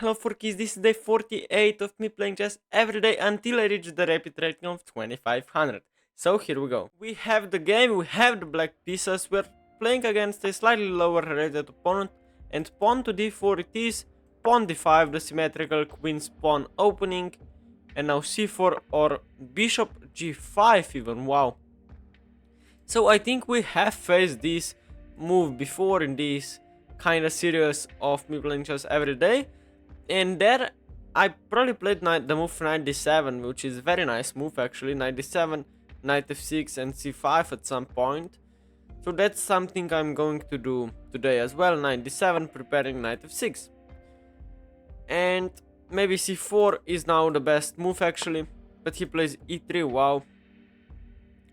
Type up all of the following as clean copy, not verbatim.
Hello Forkies, this is day 48 of me playing chess every day until I reach the rapid rating of 2500. So here we go. We have the game, we have the black pieces, we're playing against a slightly lower rated opponent, and pawn to d4 it is, pawn d5 the symmetrical queen's pawn opening, and now c4 or bishop g5 even, wow. So I think we have faced this move before in this kind of series of me playing chess every day. And there I probably played the move knight d7, which is a very nice move actually. Knight d7, knight f6 and c5 at some point. So that's something I'm going to do today as well. Knight d7, preparing knight f6. And maybe c4 is now the best move actually. But he plays e3, wow.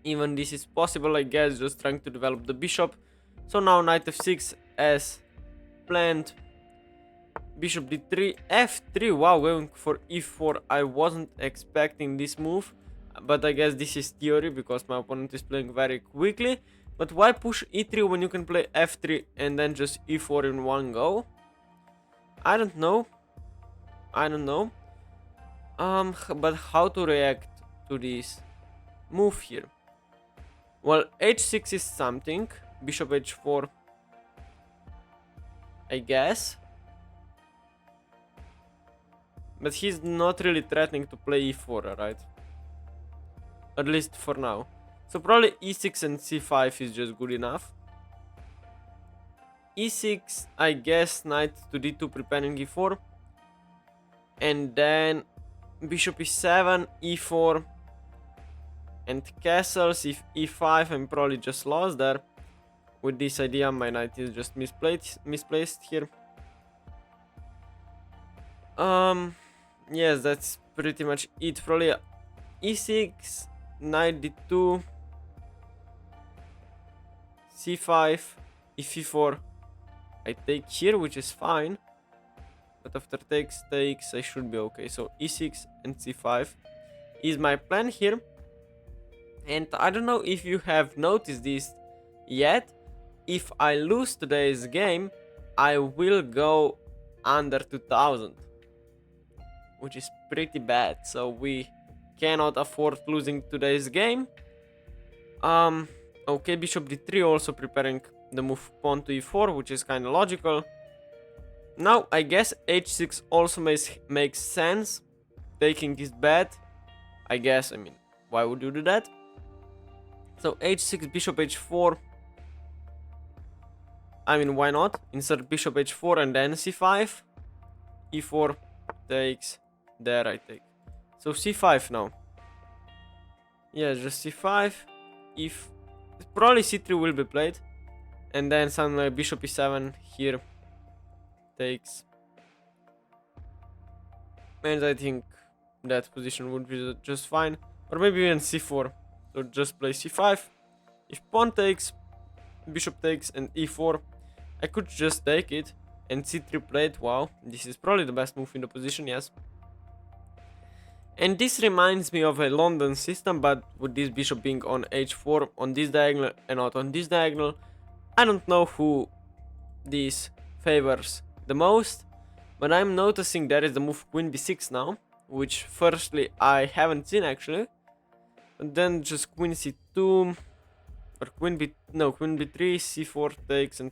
Even this is possible, I guess, just trying to develop the bishop. So now knight f6 as planned. Bishop d3, f3, wow, going for e4. I wasn't expecting this move, but I guess this is theory because my opponent is playing very quickly. But why push e3 when you can play f3 and then just e4 in one go? I don't know. But how to react to this move here? Well, h6 is something. Bishop h4, I guess. But he's not really threatening to play e4, right? At least for now. So probably e6 and c5 is just good enough. e6, I guess, knight to d2 preparing e4. And then bishop e7, e4. And castles, if e5, I'm probably just lost there. With this idea, my knight is just misplaced here. Yes, that's pretty much it. Probably e6, knight d2, c5, if e4. I take here, which is fine. But after takes, I should be okay. So e6 and c5 is my plan here. And I don't know if you have noticed this yet. If I lose today's game, I will go under 2000. Which is pretty bad, so we cannot afford losing today's game. Okay, bishop d3 also preparing the move pawn to e4, which is kind of logical. Now, I guess h6 also makes sense. Taking is bad. I guess, I mean, why would you do that? So h6, bishop h4. I mean, why not? Insert bishop h4 and then c5. e4 takes. There I take. So c5 now. Yeah, just c5. If probably c3 will be played. And then something like bishop e7 here takes. And I think that position would be just fine. Or maybe even c4. So just play c5. If pawn takes, bishop takes and e4, I could just take it. And c3 played. Wow, this is probably the best move in the position, yes. And this reminds me of a London system, but with this bishop being on h4 on this diagonal and not on this diagonal. I don't know who this favors the most, but I'm noticing there is the move queen b6 now, which firstly I haven't seen actually. And then just queen c2 or queen b3, c4 takes and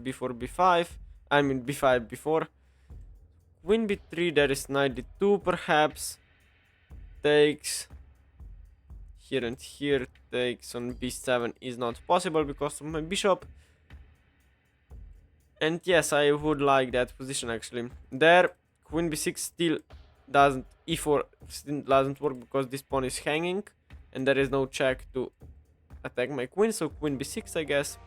b4 b5. I mean b5 b4. Queen b3, there is knight d2 perhaps. Takes here and here, takes on b7 is not possible because of my bishop. And yes, I would like that position actually. There, queen b6 still doesn't, e4 still doesn't work because this pawn is hanging and there is no check to attack my queen, so queen b6 I guess.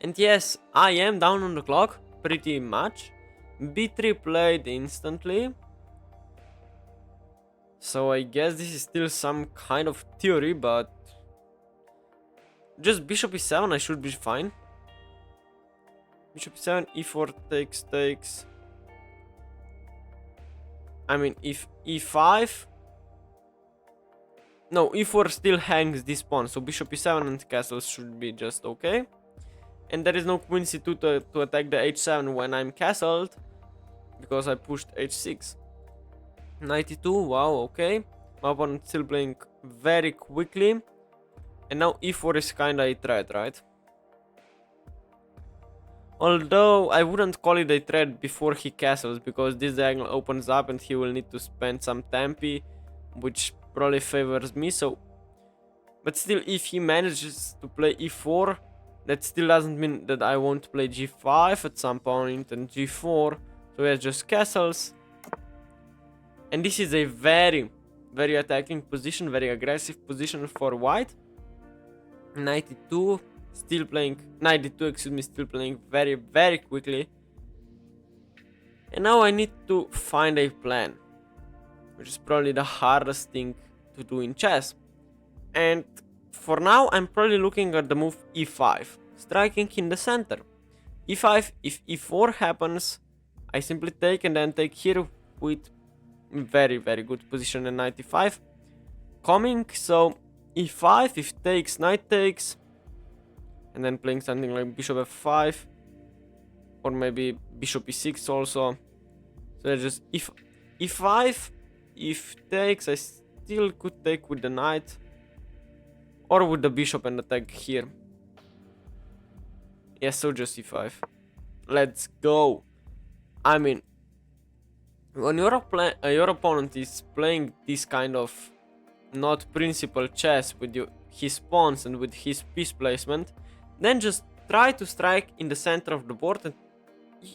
And yes, I am down on the clock pretty much. b3 played instantly. So I guess this is still some kind of theory, but just bishop e7 I should be fine. Bishop e7, e4 takes. I mean, if e5... No, e4 still hangs this pawn, so bishop e7 and castles should be just okay. And there is no queen c2 to attack the h7 when I'm castled. because I pushed h6. 92, wow, okay. My opponent still playing very quickly. And now e4 is kinda a threat, right? Although I wouldn't call it a threat before he castles, because this diagonal opens up and he will need to spend some tempi, which probably favors me, so... But still, if he manages to play e4, that still doesn't mean that I won't play g5 at some point and g4, so he has just castles. And this is a very, very attacking position, very aggressive position for white. 92, still playing, 92, excuse me, still playing very, very quickly. And now I need to find a plan, which is probably the hardest thing to do in chess. And for now, I'm probably looking at the move e5, striking in the center. e5, if e4 happens, I simply take and then take here with very, very good position in 95. Coming, so e5, if takes, knight takes, and then playing something like bishop f5, or maybe bishop e6 also. So just if e5, if takes, I still could take with the knight, or with the bishop and attack here. Yeah, so just e5. Let's go. I mean, when your opponent is playing this kind of not principal chess with his pawns and with his piece placement, then just try to strike in the center of the board and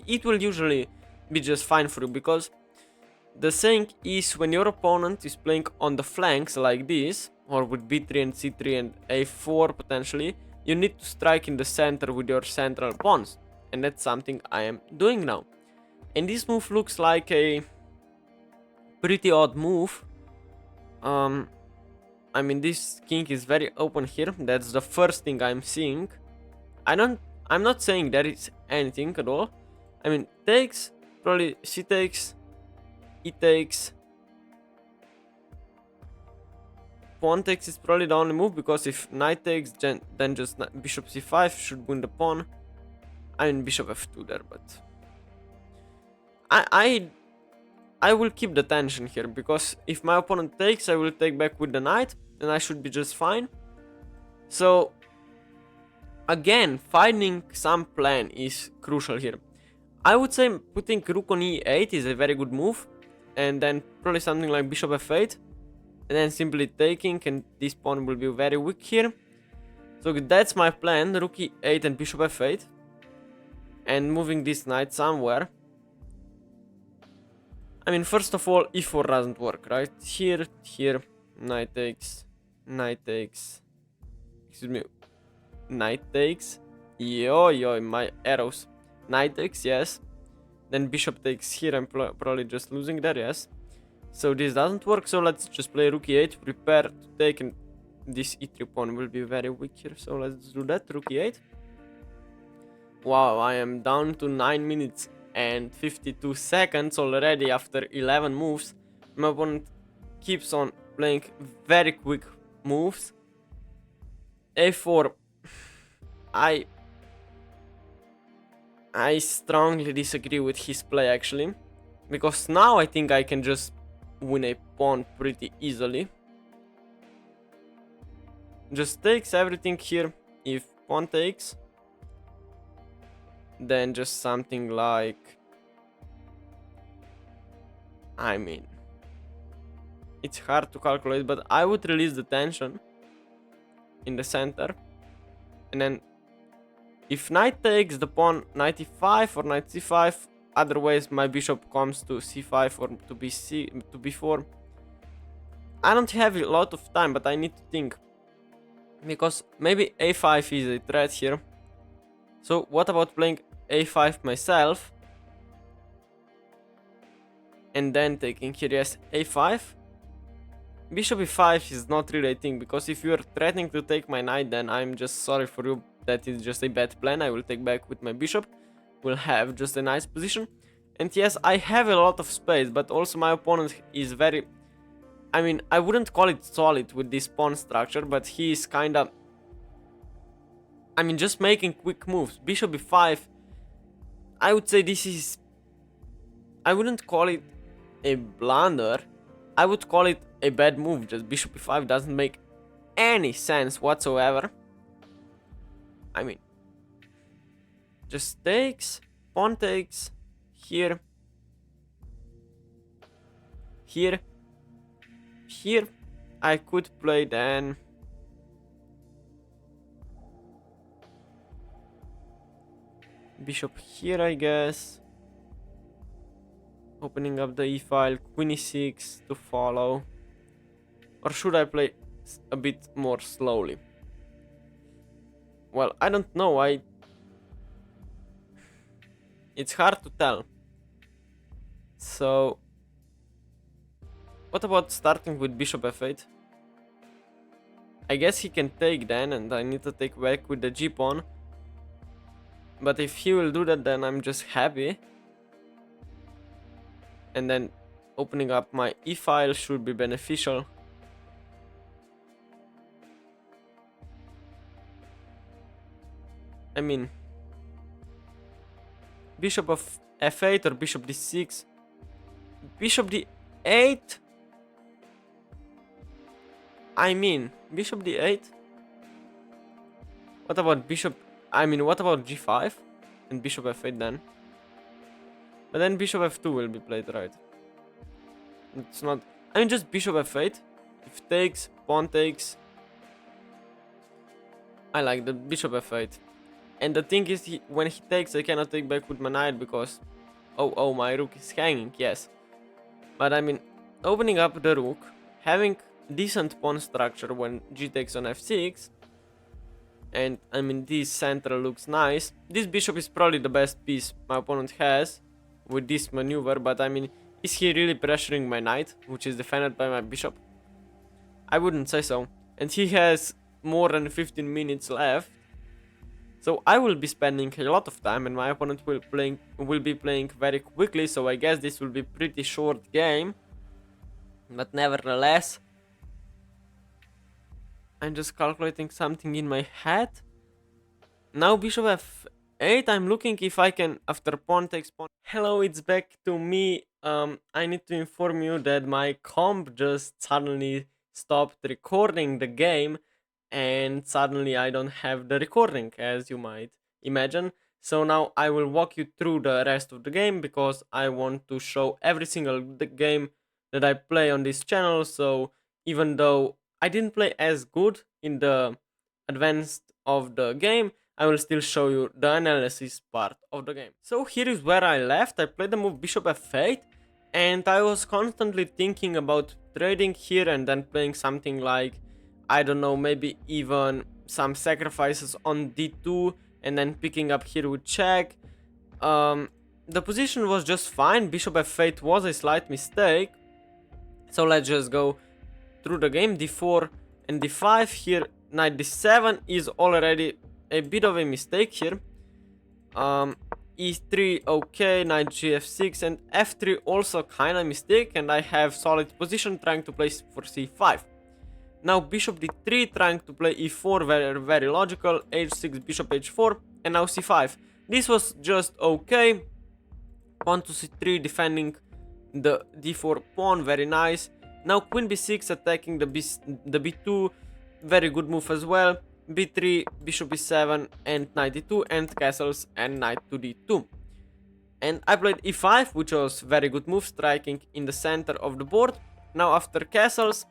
it will usually be just fine for you, because the saying is when your opponent is playing on the flanks like this, or with b3 and c3 and a4 potentially, you need to strike in the center with your central pawns, and that's something I am doing now. And this move looks like a pretty odd move. I mean, this king is very open here. That's the first thing I'm seeing. I'm not saying there is anything at all. I mean, takes, probably c takes, e takes. Pawn takes is probably the only move, because if knight takes, then just bishop c5 should win the pawn. I mean, bishop f2 there, but I will keep the tension here, because if my opponent takes, I will take back with the knight, and I should be just fine. So, again, finding some plan is crucial here. I would say putting rook on e8 is a very good move, and then probably something like bishop f8, and then simply taking, and this pawn will be very weak here. So that's my plan, rook e8 and bishop f8, and moving this knight somewhere. I mean, first of all, e4 doesn't work, right? Here, knight takes, excuse me, knight takes, yo, my arrows, knight takes, yes, then bishop takes here, I'm probably just losing there, yes. So this doesn't work, so let's just play rook e8, prepare to take, and this e3 pawn will be very weak here, so let's do that, rook e8. Wow, I am down to 9 minutes and 52 seconds already after 11 moves. My opponent keeps on playing very quick moves. a4, I strongly disagree with his play actually, because now I think I can just win a pawn pretty easily. Just takes everything here. If pawn takes, then just something like, I mean, it's hard to calculate, but I would release the tension in the center, and then if knight takes, the pawn knight e5 or knight c5, otherwise my bishop comes to c5 or to b4. I don't have a lot of time, but I need to think, because maybe a5 is a threat here. So what about playing a5 myself, and then taking here, yes, a5? Bishop e5 is not really a thing, because if you're threatening to take my knight, then I'm just sorry for you, that is just a bad plan. I will take back with my bishop, we'll have just a nice position. And yes, I have a lot of space, but also my opponent is very, I mean, I wouldn't call it solid with this pawn structure, but he is kinda, I mean, just making quick moves. Bishop e5, I would say this is I wouldn't call it a blunder. I would call it a bad move. Just bishop e5 doesn't make any sense whatsoever. I mean, just takes, pawn takes, here, here, here. I could play then bishop here, I guess. Opening up the e-file, queen e6 to follow. Or should I play a bit more slowly? Well, I don't know. It's hard to tell. So, what about starting with bishop f8? I guess he can take then, and I need to take back with the g-pawn. But if he will do that, then I'm just happy. And then opening up my e-file should be beneficial. I mean, bishop of f8 or bishop d6. Bishop d8. I mean, bishop d8. What about bishop? I mean, what about g5 and bishop f8 then? But then bishop f2 will be played, right? It's not. I mean, just bishop f8. If takes, pawn takes. I like the bishop f8. And the thing is, when he takes, I cannot take back with my knight because, oh, my rook is hanging. Yes, but I mean, opening up the rook, having decent pawn structure when g takes on f6. And I mean, this center looks nice. This bishop is probably the best piece my opponent has with this maneuver, but I mean, is he really pressuring my knight, which is defended by my bishop? I wouldn't say so. And he has more than 15 minutes left, so I will be spending a lot of time, and my opponent will be playing very quickly. So I guess this will be pretty short game, but nevertheless, I'm just calculating something in my head. Now bishop f8, I'm looking if I can, after pawn takes pawn. Hello, it's back to me. I need to inform you that my comp just suddenly stopped recording the game, and suddenly I don't have the recording, as you might imagine. So now I will walk you through the rest of the game, because I want to show every single game that I play on this channel. So even though I didn't play as good in the advanced of the game, I will still show you the analysis part of the game. So here is where I left. I played the move bishop f8, and I was constantly thinking about trading here and then playing something like, I don't know, maybe even some sacrifices on d2 and then picking up here with check. The position was just fine. Bishop f8 was a slight mistake. So let's just go through the game. d4 and d5 here. Knight d7 is already a bit of a mistake here. E3 okay, knight gf6, and f3 also kind of mistake, and I have solid position trying to play for c5. Now bishop d3 trying to play e4, very logical, h6, bishop h4, and now c5. This was just okay. Pawn to c3 defending the d4 pawn, very nice. Now queen b6 attacking the b2, very good move as well. b3, bishop b7, and knight d2, and castles and knight to d2. And I played e5, which was very good move, striking in the center of the board. Now after castles,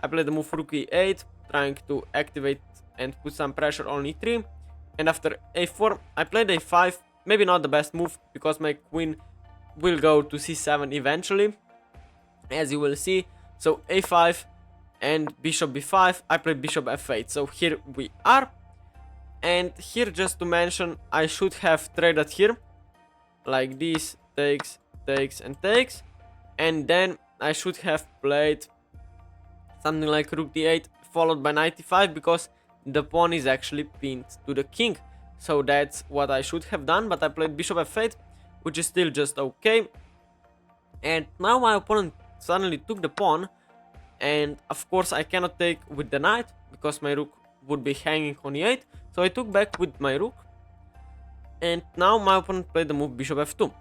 I played the move rook e8, trying to activate and put some pressure on e3. And after a4, I played a5, maybe not the best move, because my queen will go to c7 eventually, as you will see. So a5 and bishop b5, I played bishop f8. So here we are. And here, just to mention, I should have traded here, like this, takes, takes, and takes. And then I should have played something like rook d8 followed by knight e5, because the pawn is actually pinned to the king. So that's what I should have done, but I played bishop f8, which is still just okay. And now my opponent suddenly took the pawn, and of course I cannot take with the knight because my rook would be hanging on e8. So I took back with my rook, and now my opponent played the move bishop f2,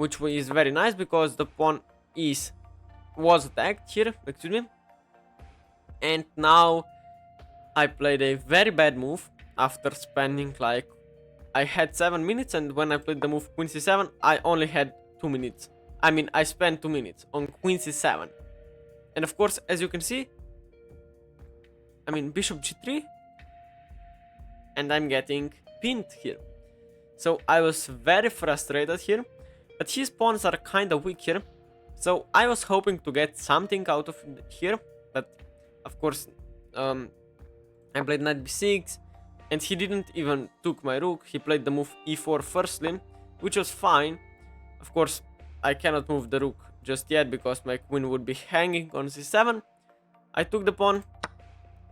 which is very nice because the pawn was attacked here, excuse me. And now I played a very bad move after spending like, I had 7 minutes, and when I played the move queen c7, I only had 2 minutes. I mean, I spent 2 minutes on queen c7. And of course, as you can see, I mean, bishop g3, and I'm getting pinned here. So I was very frustrated here, but his pawns are kinda weak here. So I was hoping to get something out of here, but of course, I played knight b6, and he didn't even took my rook. He played the move e4 firstly, which was fine. Of course, I cannot move the rook just yet because my queen would be hanging on c7. I took the pawn.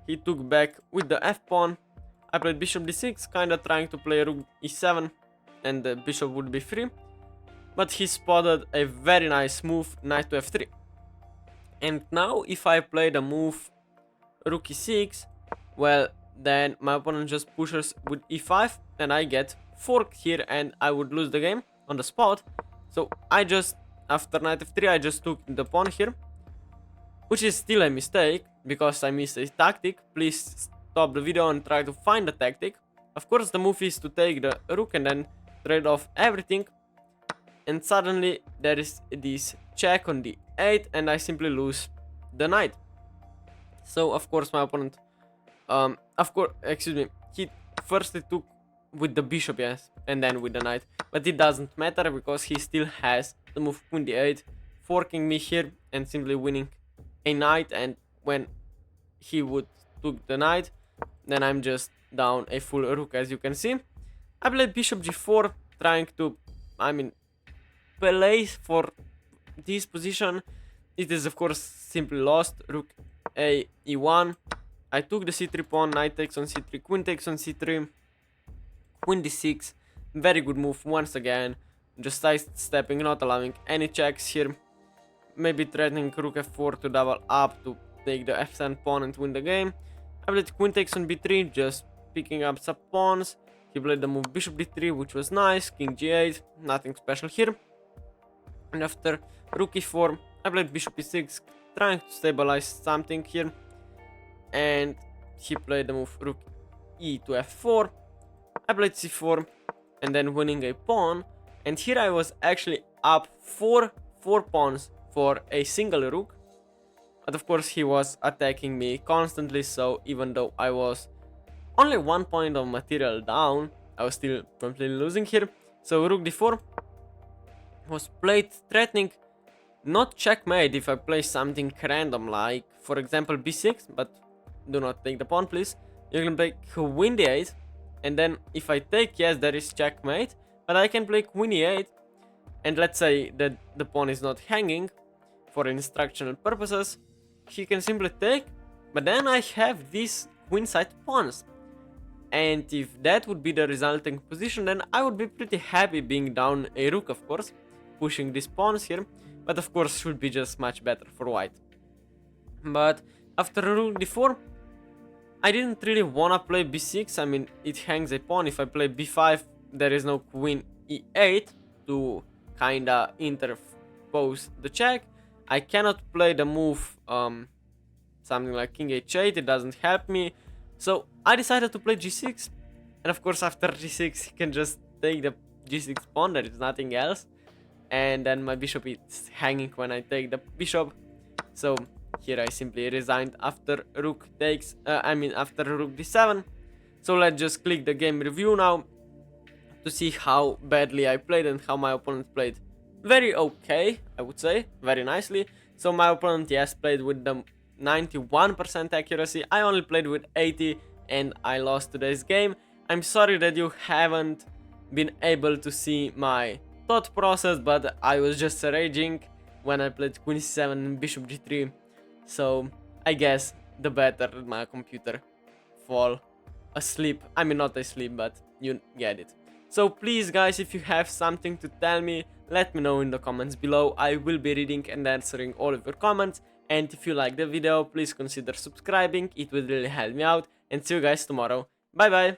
He took back with the f pawn. I played bishop d6, kinda trying to play rook e7, and the bishop would be free. But he spotted a very nice move, knight to f3. And now if I play the move rook e6, well, then my opponent just pushes with e5, and I get forked here, and I would lose the game on the spot. So I just, after knight f3, I just took the pawn here, which is still a mistake because I missed a tactic. Please stop the video and try to find the tactic. Of course, the move is to take the rook and then trade off everything, and suddenly there is this check on the 8, and I simply lose the knight. So of course my opponent, he firstly took with the bishop, yes, and then with the knight, but it doesn't matter because he still has the move queen d8, forking me here and simply winning a knight. And when he would took the knight, then I'm just down a full rook, as you can see. I played bishop g4, trying to, I mean, play for this position. It is of course simply lost. Rook a e1. I took the c3 pawn, knight takes on c3, queen takes on c3, queen d6. Very good move once again. Just sidestepping, not allowing any checks here. Maybe threatening rook f4 to double up to take the f7 pawn and win the game. I played queen takes on b3, just picking up some pawns. He played the move bishop d3, which was nice. King g8, nothing special here. And after rook e4, I played bishop e6, trying to stabilize something here. And he played the move rook e to f4. I played c4, and then winning a pawn. And here I was actually up four pawns for a single rook. But of course he was attacking me constantly, so even though I was only 1 point of material down, I was still completely losing here. So rook d4 was played, threatening not checkmate if I play something random, like for example b6, but do not take the pawn please. You can play queen d8, and then if I take, yes, there is checkmate, but I can play queen e8, and let's say that the pawn is not hanging for instructional purposes, he can simply take, but then I have these queenside pawns. And if that would be the resulting position, then I would be pretty happy being down a rook, of course, pushing these pawns here, but of course should be just much better for white. But after rook d4, I didn't really wanna play b6, I mean, it hangs a pawn. If I play b5, there is no queen e8 to kinda interpose the check. I cannot play the move something like king h8, it doesn't help me. So I decided to play g6, and of course after g6 he can just take the g6 pawn, there is nothing else. And then my bishop is hanging when I take the bishop. So here I simply resigned after rook takes, after rook d7. So let's just click the game review now to see how badly I played and how my opponent played. Very okay, I would say, very nicely. So my opponent, yes, played with the 91% accuracy. I only played with 80 and I lost today's game. I'm sorry that you haven't been able to see my thought process, but I was just raging when I played queen c7 and bishop g3. So I guess the better my computer fall asleep. I mean, not asleep, but you get it. So please guys, if you have something to tell me, let me know in the comments below. I will be reading and answering all of your comments. And if you like the video, please consider subscribing, it would really help me out. And see you guys tomorrow. Bye bye!